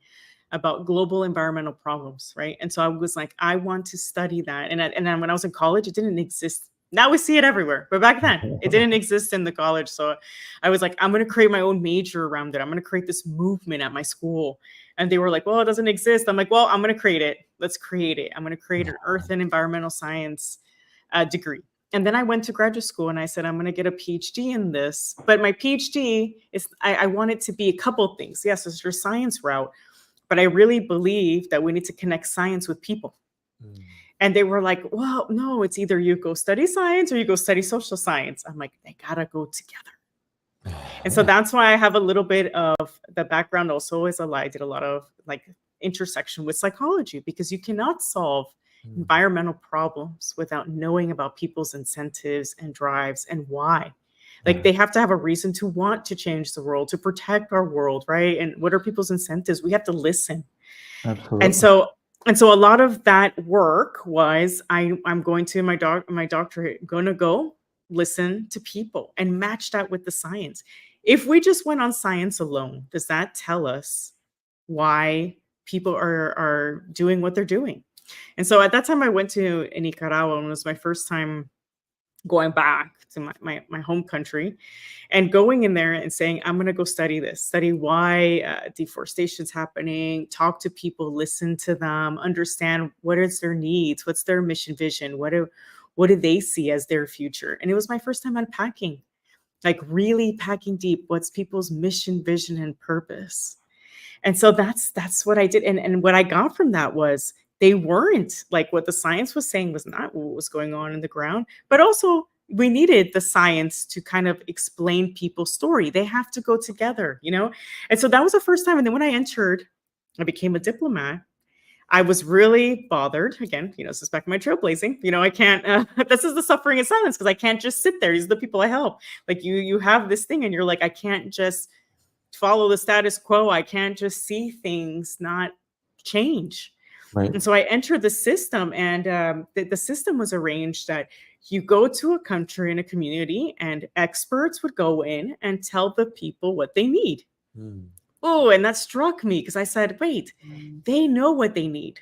about global environmental problems, right? And so I was like, I want to study that. And then when I was in college, it didn't exist. Now we see it everywhere, but back then it didn't exist in the college. So I was like, I'm going to create my own major around it. I'm going to create this movement at my school. And they were like, well, it doesn't exist. I'm like, well, I'm going to create it. Let's create it. I'm going to create an earth and environmental science degree. And then I went to graduate school and I said, I'm going to get a PhD in this. But my PhD is, I want it to be a couple things. Yes, it's your science route. But I really believe that we need to connect science with people. mm. And they were like, well, no, it's either you go study science or you go study social science. I'm like, they gotta go together. And so that's why I have a little bit of the background also is I did a lot of like intersection with psychology, because you cannot solve environmental problems without knowing about people's incentives and drives and why. Like they have to have a reason to want to change the world, to protect our world, right? And what are people's incentives? We have to listen. Absolutely. And so a lot of that work was I'm going to my doctorate, gonna go listen to people and match that with the science. If we just went on science alone, does that tell us why people are doing what they're doing? And so at that time I went to Nicaragua, and it was my first time going back to my home country and going in there and saying, I'm going to go study why deforestation's happening, talk to people, listen to them, understand what is their needs, what's their mission vision, what do they see as their future. And it was my first time unpacking, like really packing deep, what's people's mission, vision, and purpose. And so that's what I did. And what I got from that was they weren't like what the science was saying was not what was going on in the ground, but also we needed the science to kind of explain people's story. They have to go together, And so that was the first time. And then when I became a diplomat. I was really bothered. Again, this is back in my trailblazing. I can't, this is the suffering in silence, because I can't just sit there. These are the people I help. Like you have this thing and you're like, I can't just follow the status quo. I can't just see things not change. Right. And so I entered the system, and the system was arranged that you go to a country and a community, and experts would go in and tell the people what they need. Mm. Oh, and that struck me, because I said, wait, they know what they need.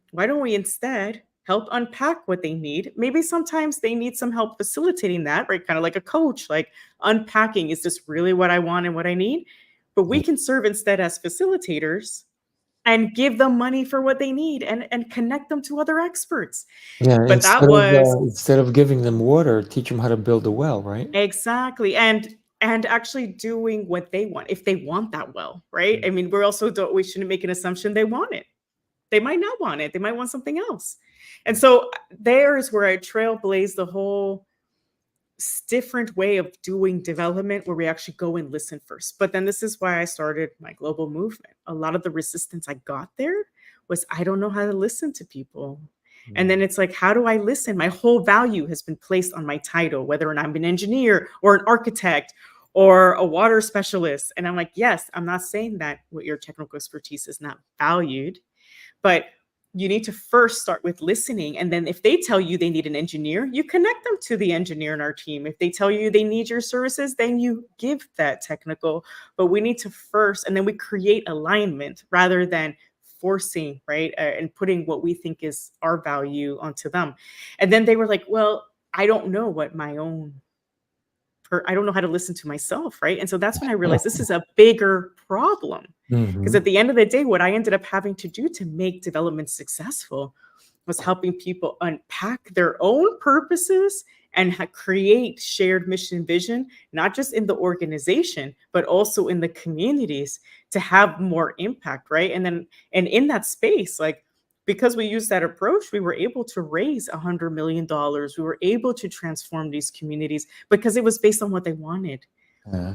Why don't we instead help unpack what they need. Maybe sometimes they need some help facilitating that, right? Kind of like a coach, like unpacking, is this really what I want and what I need? But we can serve instead as facilitators and give them money for what they need and connect them to other experts. Yeah, But that was instead of giving them water, teach them how to build a well, right? exactly. And actually doing what they want, if they want that well, right? I mean, we shouldn't make an assumption they want it. They might not want it. They might want something else. And so there is where I trailblaze the whole different way of doing development, where we actually go and listen first. But then this is why I started my global movement. A lot of the resistance I got there was I don't know how to listen to people. And then it's like, how do I listen? My whole value has been placed on my title, whether or not I'm an engineer or an architect or a water specialist. And I'm like, yes, I'm not saying that what your technical expertise is not valued, but you need to first start with listening. And then if they tell you they need an engineer, you connect them to the engineer in our team. If they tell you they need your services, then you give that technical. But we need to first, and then we create alignment rather than forcing, right? And putting what we think is our value onto them. And then they were like, well, I don't know what my own I don't know how to listen to myself, right? And so that's when I realized this is a bigger problem. Because at the end of the day, what I ended up having to do to make development successful was helping people unpack their own purposes and create shared mission vision, not just in the organization, but also in the communities to have more impact, right? And in that space, like, because we used that approach, we were able to raise $100 million. We were able to transform these communities because it was based on what they wanted.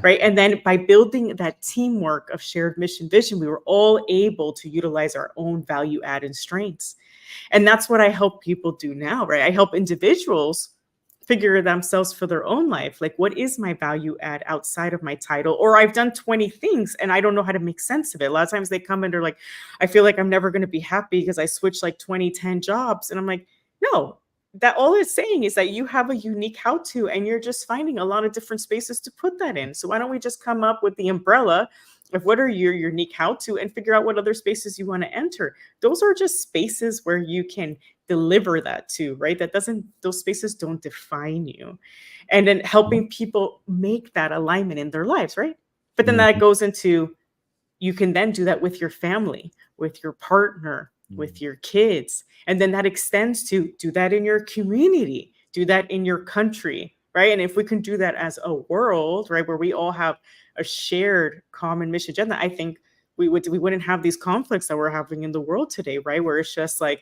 Right. And then by building that teamwork of shared mission vision, we were all able to utilize our own value add and strengths. And that's what I help people do now, right? I help individuals figure themselves for their own life. Like, what is my value add outside of my title? Or I've done 20 things and I don't know how to make sense of it. A lot of times they come and they're like, I feel like I'm never going to be happy because I switched like 10 jobs. And I'm like, no, that all it's saying is that you have a unique how-to and you're just finding a lot of different spaces to put that in. So why don't we just come up with the umbrella of what are your unique how-to and figure out what other spaces you want to enter. Those are just spaces where you can deliver that to, right? Those spaces don't define you. And then helping people make that alignment in their lives, right? But then that goes into, you can then do that with your family, with your partner, with your kids. And then that extends to do that in your community, do that in your country, right? And if we can do that as a world, right, where we all have a shared common mission agenda, I think we wouldn't have these conflicts that we're having in the world today, right? Where it's just like,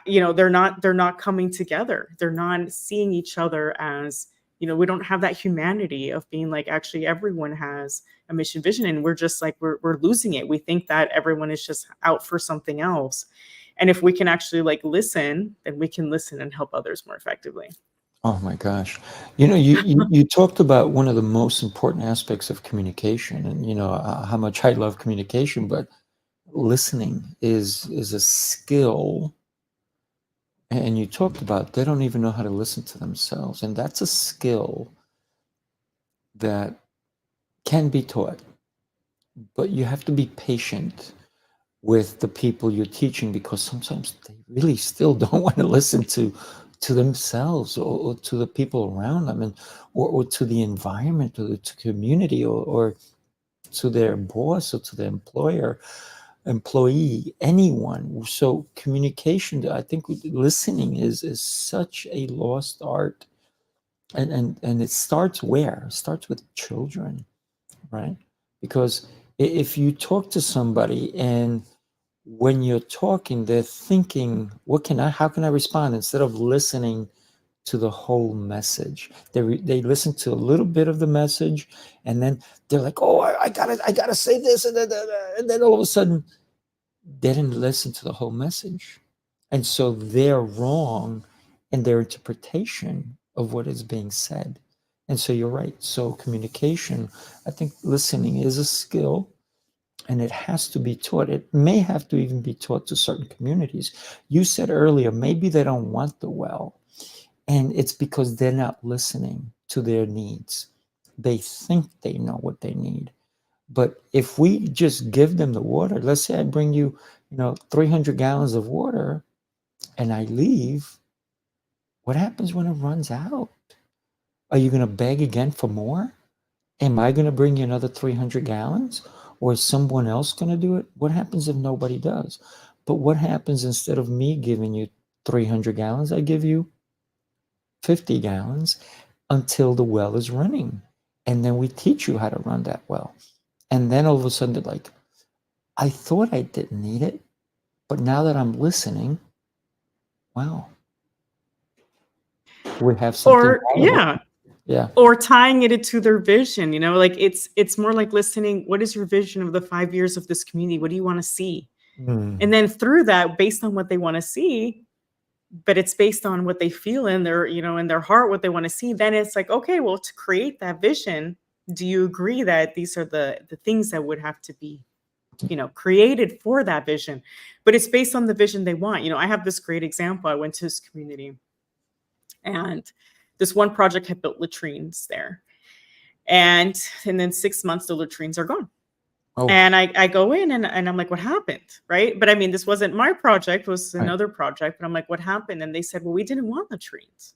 they're not coming together. They're not seeing each other as, we don't have that humanity of being like, actually everyone has a mission vision and we're just like, we're losing it. We think that everyone is just out for something else. And if we can actually like listen, then we can listen and help others more effectively. Oh my gosh. You talked about one of the most important aspects of communication and, how much I love communication, but listening is a skill. And you talked about they don't even know how to listen to themselves. And that's a skill that can be taught, but you have to be patient with the people you're teaching because sometimes they really still don't want to listen to themselves or to the people around them or to the environment or to community or to their boss or to the employee, anyone. So communication, I think listening is such a lost art. And it starts where? It starts with children, right? Because if you talk to somebody and when you're talking, they're thinking, how can I respond? Instead of listening to the whole message, they listen to a little bit of the message, and then they're like, "Oh, I gotta say this," and then all of a sudden, they didn't listen to the whole message, and so they're wrong in their interpretation of what is being said. And so you're right. So communication, I think listening is a skill. And it has to be taught. It may have to even be taught to certain communities. You said earlier, maybe they don't want the well. And it's because they're not listening to their needs. They think they know what they need. But if we just give them the water, let's say I bring you, 300 gallons of water, and I leave, what happens when it runs out? Are you going to beg again for more? Am I going to bring you another 300 gallons? Or is someone else going to do it? What happens if nobody does? But what happens instead of me giving you 300 gallons, I give you 50 gallons until the well is running. And then we teach you how to run that well. And then all of a sudden, they're like, I thought I didn't need it, but now that I'm listening, wow, we have something Or valuable. Yeah. or tying it into their vision, like it's more like listening. What is your vision of the 5 years of this community? What do you want to see? And then through that, based on what they want to see, but it's based on what they feel in their, in their heart, what they want to see, then it's like, okay, well, to create that vision, do you agree that these are the things that would have to be, created for that vision? But it's based on the vision they want. I have this great example. I went to this community, and this one project had built latrines there. And then 6 months, the latrines are gone. Oh, And I go in and I'm like, what happened? Right. But I mean, this wasn't my project, it was right. another project. But I'm like, what happened? And they said, well, we didn't want latrines.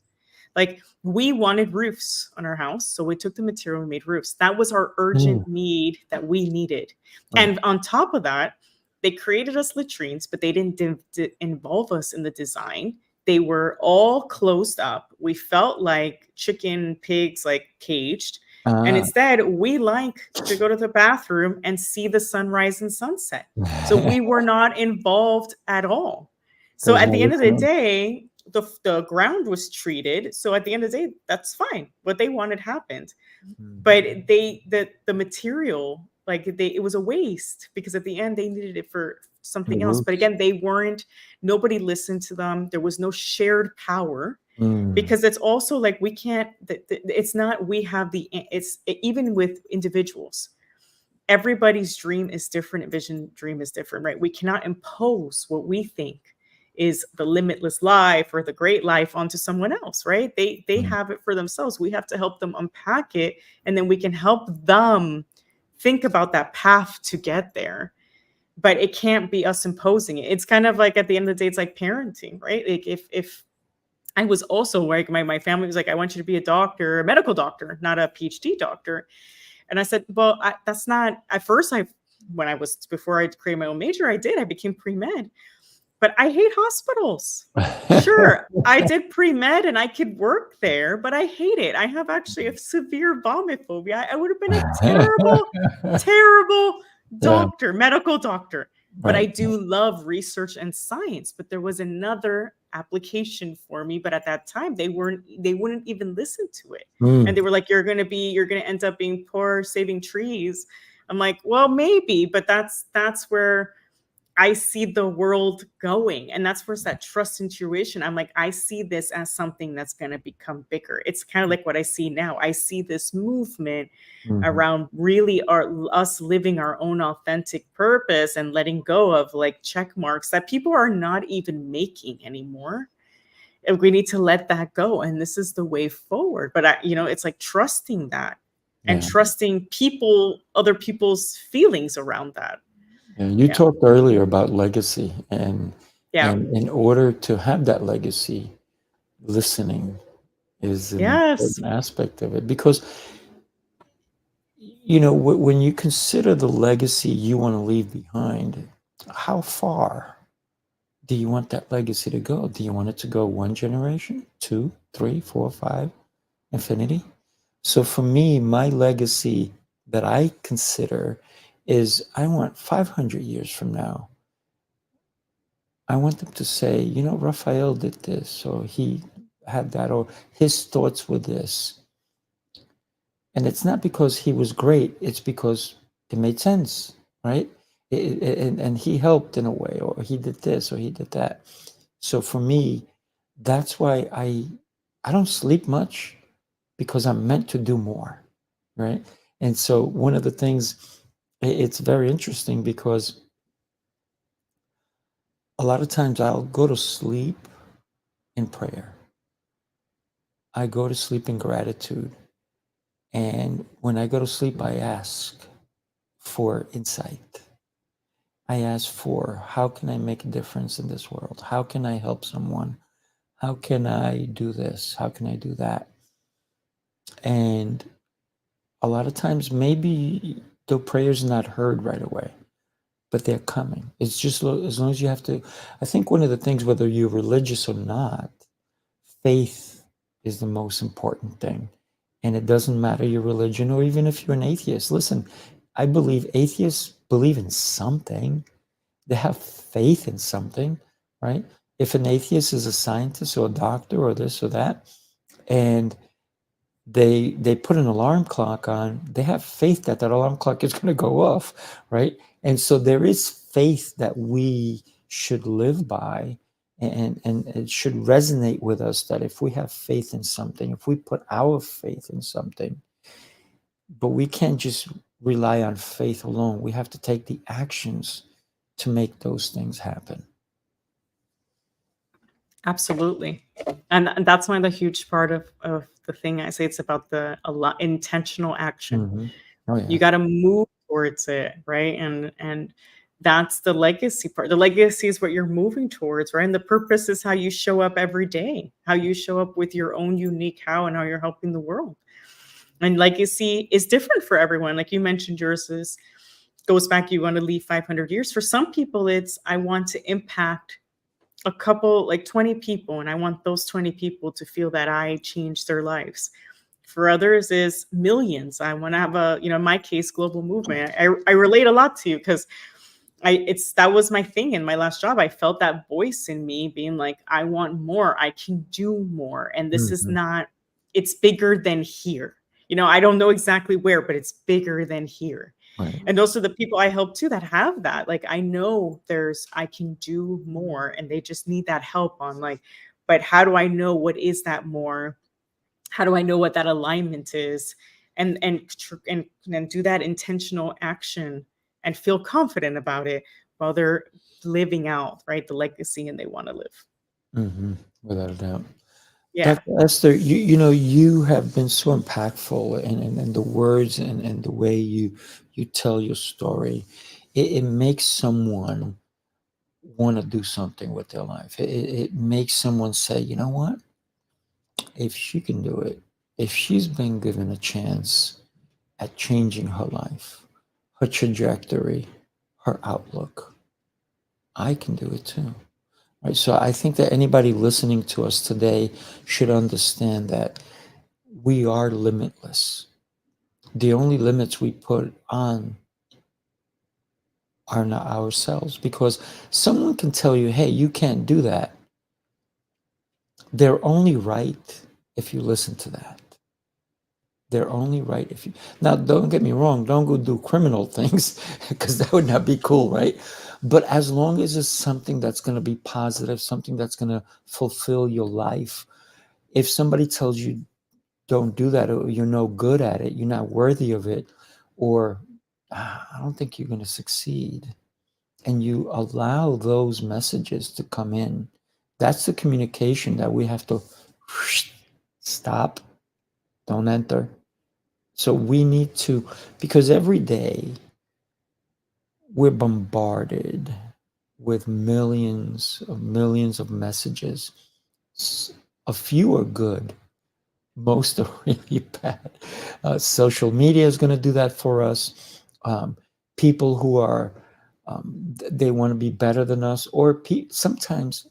Like, we wanted roofs on our house. So we took the material and made roofs. That was our urgent need that we needed. Right. And on top of that, they created us latrines, but they didn't involve us in the design. They were all closed up. We felt like chicken, pigs, like caged. And instead, we like to go to the bathroom and see the sunrise and sunset. So we were not involved at all. So at the end of the day, the ground was treated. So at the end of the day, that's fine. What they wanted happened. But the material, like it was a waste, because at the end they needed it for something else. But again, nobody listened to them. There was no shared power. Because it's also like, we can't, it's not, we have even with individuals, everybody's dream is different. Vision, dream is different, right? We cannot impose what we think is the limitless life or the great life onto someone else, right? They have it for themselves. We have to help them unpack it, and then we can help them think about that path to get there. But it can't be us imposing it. It's kind of like, at the end of the day, it's like parenting, right? Like if I was also like, my family was like, I want you to be a doctor, a medical doctor, not a PhD doctor. And I said, well, that's not, at first, before I created my own major, I became pre-med, but I hate hospitals. Sure, I did pre-med and I could work there, but I hate it. I have actually a severe vomit phobia. I would have been a terrible, terrible doctor, medical doctor. But I do love research and science. But there was another application for me. But at that time, they wouldn't even listen to it. And they were like, you're going to end up being poor saving trees. I'm like, well, maybe, but that's where I see the world going. And that's where it's that trust intuition. I'm like, I see this as something that's going to become bigger. It's kind of like what I see now. I see this movement around really us living our own authentic purpose and letting go of like check marks that people are not even making anymore. And we need to let that go. And this is the way forward. But it's like trusting that and trusting other people's feelings around that. And you talked earlier about legacy, and in order to have that legacy, listening is an important aspect of it. Because, when you consider the legacy you want to leave behind, how far do you want that legacy to go? Do you want it to go 1 generation, 2, 3, 4, 5, infinity? So for me, my legacy that I consider is, I want 500 years from now, I want them to say, Raphael did this, or he had that, or his thoughts were this. And it's not because he was great, it's because it made sense, right? And he helped in a way, or he did this, or he did that. So for me, that's why I don't sleep much, because I'm meant to do more, right? And so one of the things, it's very interesting, because a lot of times I'll go to sleep in prayer. I go to sleep in gratitude. And when I go to sleep, I ask for insight. I ask for, how can I make a difference in this world? How can I help someone? How can I do this? How can I do that? And a lot of times, maybe the prayer's not heard right away, but they're coming. It's just as long as you have to. I think one of the things, whether you're religious or not, faith is the most important thing. And it doesn't matter your religion, or even if you're an atheist. Listen, I believe atheists believe in something. They have faith in something, right? If an atheist is a scientist or a doctor or this or that, and they put an alarm clock on, they have faith that that alarm clock is going to go off, right? And so there is faith that we should live by, and it should resonate with us, that if we have faith in something, if we put our faith in something, but we can't just rely on faith alone. We have to take the actions to make those things happen. Absolutely. And that's one of the huge part of the thing I say. It's about the intentional action. Mm-hmm. Oh, yeah. You got to move towards it, right? And that's the legacy part. The legacy is what you're moving towards, right? And the purpose is how you show up every day, how you show up with your own unique how, and how you're helping the world. And legacy is different for everyone. Like you mentioned, yours goes back, you want to leave 500 years. For some people, it's, I want to impact a couple, like 20 people, and I want those 20 people to feel that I changed their lives. For others is millions. I want to have a, in my case, global movement. I relate a lot to you, because that was my thing in my last job. I felt that voice in me being like, I want more, I can do more. And this is not, it's bigger than here. I don't know exactly where, but it's bigger than here. Right. And those are the people I help too that have that. Like, I know I can do more, and they just need that help on like, but how do I know what is that more? How do I know what that alignment is? And do that intentional action and feel confident about it while they're living out, right, the legacy and they want to live. Mm-hmm. Without a doubt. Yeah. Dr. Esther, you have been so impactful in the words and the way you tell your story. It makes someone want to do something with their life. It makes someone say, you know what? If she can do it, if she's been given a chance at changing her life, her trajectory, her outlook, I can do it too. Right. So I think that anybody listening to us today should understand that we are limitless. The only limits we put on are not ourselves, because someone can tell you, hey, you can't do that. They're only right if you listen to that. They're only right if you. Now, don't get me wrong. Don't go do criminal things, because that would not be cool, right? But as long as it's something that's going to be positive, something that's going to fulfill your life. If somebody tells you don't do that, or you're no good at it, you're not worthy of it, or I don't think you're going to succeed, and you allow those messages to come in, that's the communication that we have to stop, don't enter. So we need to, because every day we're bombarded with millions of messages. A few are good, most are really bad. Social media is going to do that for us. People who are, they want to be better than us, or sometimes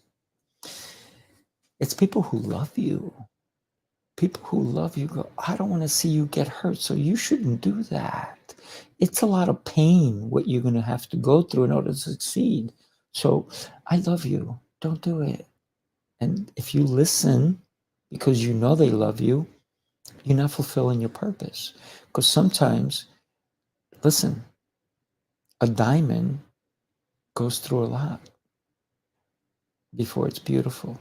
it's people who love you. People who love you go, I don't want to see you get hurt, so you shouldn't do that. It's a lot of pain what you're going to have to go through in order to succeed. So I love you. Don't do it. And if you listen because you know they love you, you're not fulfilling your purpose. Because sometimes, listen, a diamond goes through a lot before it's beautiful.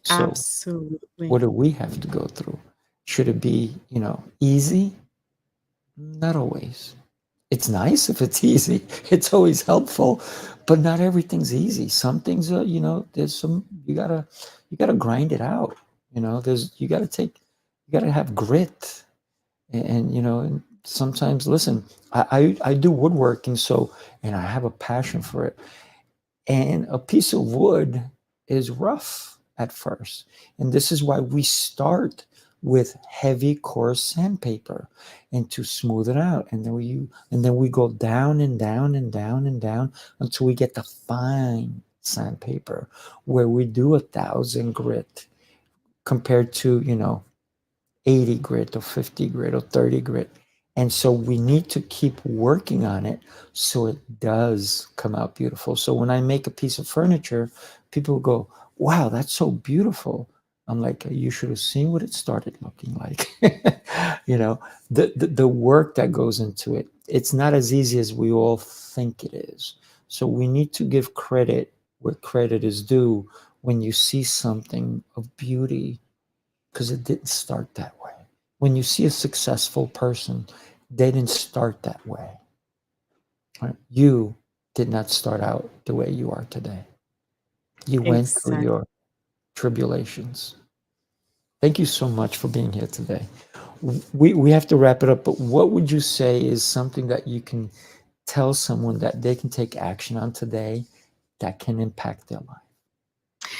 So absolutely. What do we have to go through? Should it be, easy? Not always. It's nice if it's easy. It's always helpful, but not everything's easy. Some things are, there's some, you gotta grind it out. You gotta have grit, and sometimes, listen, I do woodworking, and I have a passion for it. And a piece of wood is rough at first. And this is why we start with heavy coarse sandpaper and to smooth it out. And then we go down and down and down and down until we get the fine sandpaper where we do 1,000 grit compared to, 80 grit or 50 grit or 30 grit. And so we need to keep working on it so it does come out beautiful. So when I make a piece of furniture, people go, wow, that's so beautiful. I'm like, you should have seen what it started looking like. The work that goes into it. It's not as easy as we all think it is. So we need to give credit where credit is due when you see something of beauty, because it didn't start that way. When you see a successful person, they didn't start that way. Right? You did not start out the way you are today. You went through Exactly. your tribulations. Thank you so much for being here today. We have to wrap it up, but what would you say is something that you can tell someone that they can take action on today that can impact their life?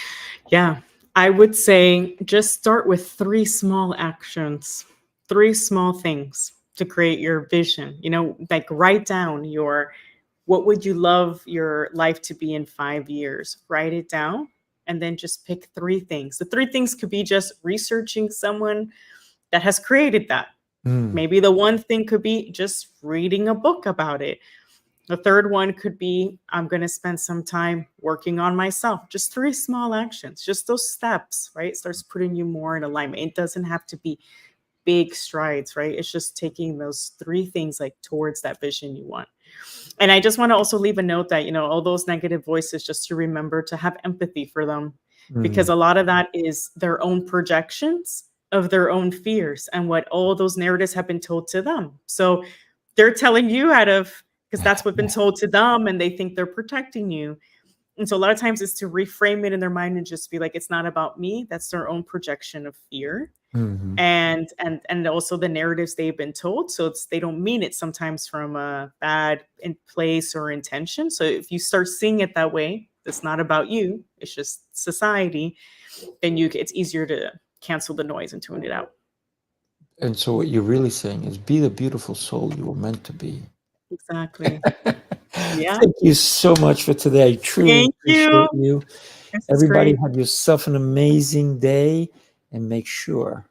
Yeah, I would say just start with 3 small actions, 3 small things to create your vision. Like write down what would you love your life to be in 5 years? Write it down and then just pick 3 things. The 3 things could be just researching someone that has created that. Maybe the one thing could be just reading a book about it. The third one could be, I'm going to spend some time working on myself. Just 3 small actions, just those steps, right? Starts putting you more in alignment. It doesn't have to be big strides, right? It's just taking those 3 things like towards that vision you want. And I just want to also leave a note that, all those negative voices, just to remember to have empathy for them, because a lot of that is their own projections of their own fears and what all those narratives have been told to them. So they're telling you because that's what's been told to them, and they think they're protecting you. And so a lot of times it's to reframe it in their mind and just be like, it's not about me. That's their own projection of fear. And also the narratives they've been told. So they don't mean it sometimes from a bad place or intention. So if you start seeing it that way, it's not about you, it's just society, then it's easier to cancel the noise and tune it out. And so what you're really saying is be the beautiful soul you were meant to be. Exactly. Yeah. Thank you so much for today. I truly appreciate you. Everybody have yourself an amazing day, and make sure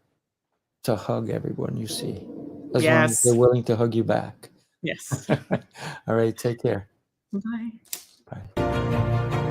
to hug everyone you see, as long as they're willing to hug you back. Yes. All right, take care. Bye. Bye.